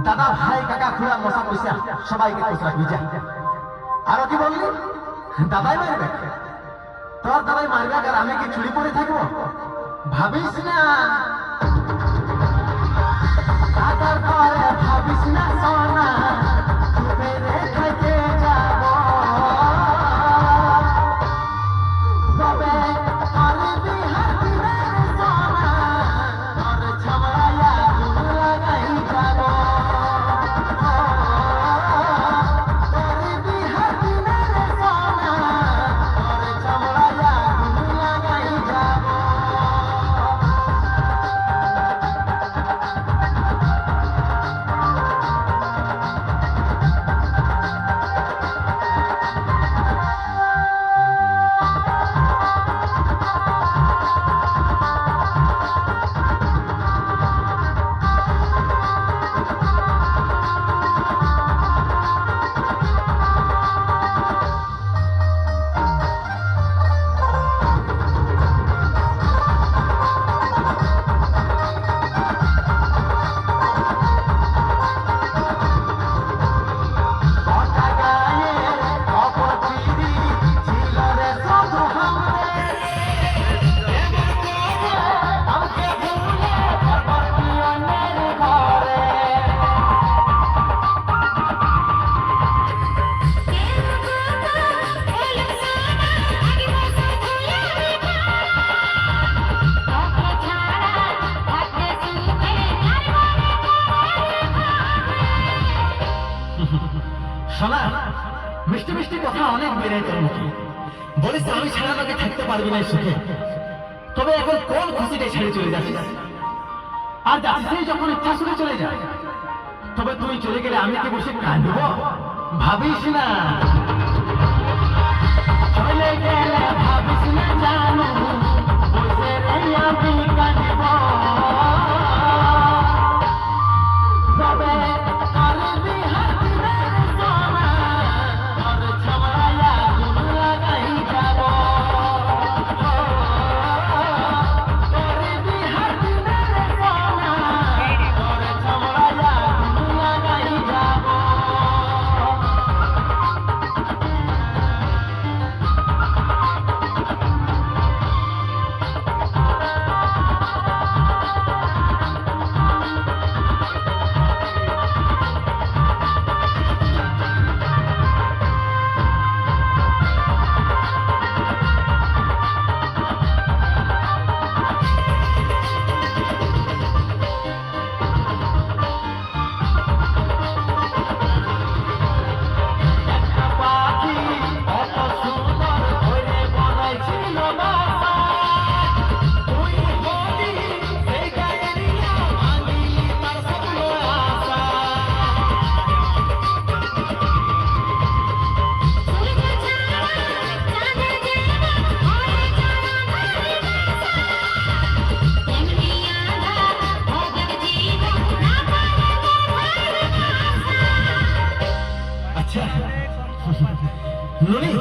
দাদা ভাই কাকা খুড়া মশা পয়সা সবাইকে খুশ রাখবি যা। আর কি বললি দাদাই মারবে? তোর দাদাই মারবে আর আমি কি চুরি করে থাকবো? ভাবিস না দাদার পরে ভাবিস না সোনা চুপে রেখে যাব তবে পারবি হাতি রে সোনা আর ছমড়ায়া লাগাই যাব পারবি হাতি রে সোনা আর ছমড়ায়া লাগাই যাব। শোনা মিষ্টি মিষ্টি কথা অনেক বেড়ে তোর মুখে বলিস আমি ছাড়া তোকে থাকতে পারবি না সুখে। তবে এখন কোন খুশিতে ছেড়ে চলে যাচ্ছিস? আর যাচ্ছিস যখন ইচ্ছা শুনে চলে যায়। তবে তুই চলে গেলে আমি কি বসে কাঁদব? ভাবিস না চলে গেলে ভাবিস না জানো বসে রে আমি কাঁদব তবে পারবি হাতি রে সোনা আর ছমড়ায়া লাগাই যাব পারবি হাতি রে সোনা আর ছমড়ায়া লাগাই যাব। নুনি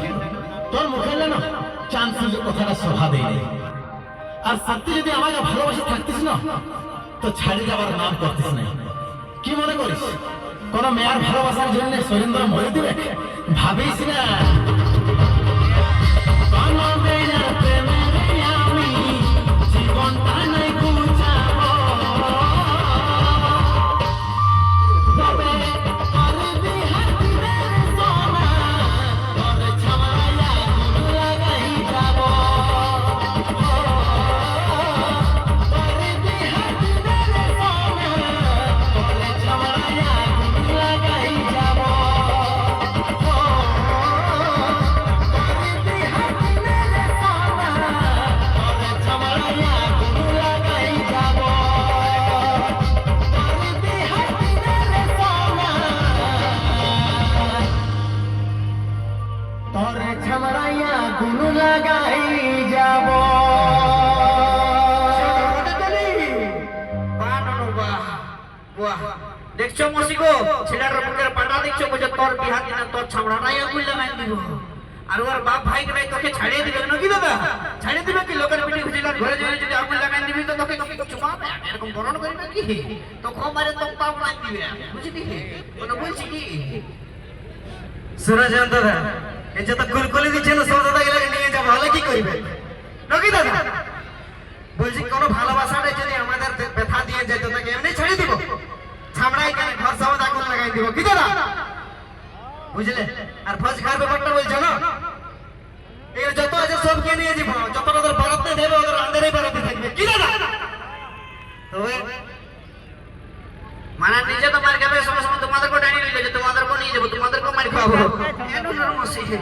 তোর মুখে না চাঁদ সূর্য কথাটা শোভা দেয় নাই। আর সত্যি যদি আমাকে ভালোবাসে থাকতিস না তো ছাড়ে যাবার নাম করতিস না। কি মনে করিস কোন মেয়ের ভালোবাসার জন্য সুরেন্দ্র মরে দিবে? ভাবিস না। কোন মেয়ের প্রেমে আমি জীবনটা নাই গুছাবো। তবে করবি হাতে সোনা, তোর ছামায়া গুণ লাগাই যাবো। করবি হাতে সোনা, তোর ছামায়া গুণ লাগাই যাবো। করবি হাতে সোনা, তোর ছামায়া গুণ লাগাই যাবো। করবি হাতে সোনা, তোরে ছামড়াইয়া গুণ লাগাই যাব। দেখছো মসিগো ছেলের মুখের পাটা দেখছো বুঝে তোর বিহাত না তোর ছামড়াটাই আগুন লাগাই দিব। আর ওর বাপ ভাই কে তোকে ছাড়িয়ে দিবে নাকি দাদা? ছাড়িয়ে দিবে কি? লোকের পিঠে খুঁজিলার ঘরে ঘরে যদি আগুন লাগাই দিবি তো তোকে চুমাবে, এরকম বরণ করবে কি? তো খবরে তো পাপ নাই দিবে, বুঝলি? কোনো বলছি কি সুরজ দাদা, এই যে তো কুলকুলি দিচ্ছে না সব দাদা গেলে নিয়ে যাবো, হলে কি করবে নাকি দাদা? বলছি কোন ভালোবাসাটা যদি আমাদের ব্যথা দিয়ে যেত তাকে এমনি ছেড়ে দিব? ছামড়াই কেন ঘর সমাজ আগুন লাগাই দিব কি দাদা? বুঝলে? আর ফজ খাওয়ার ব্যাপারটা বলছো না, এই যত আছে সবকে নিয়ে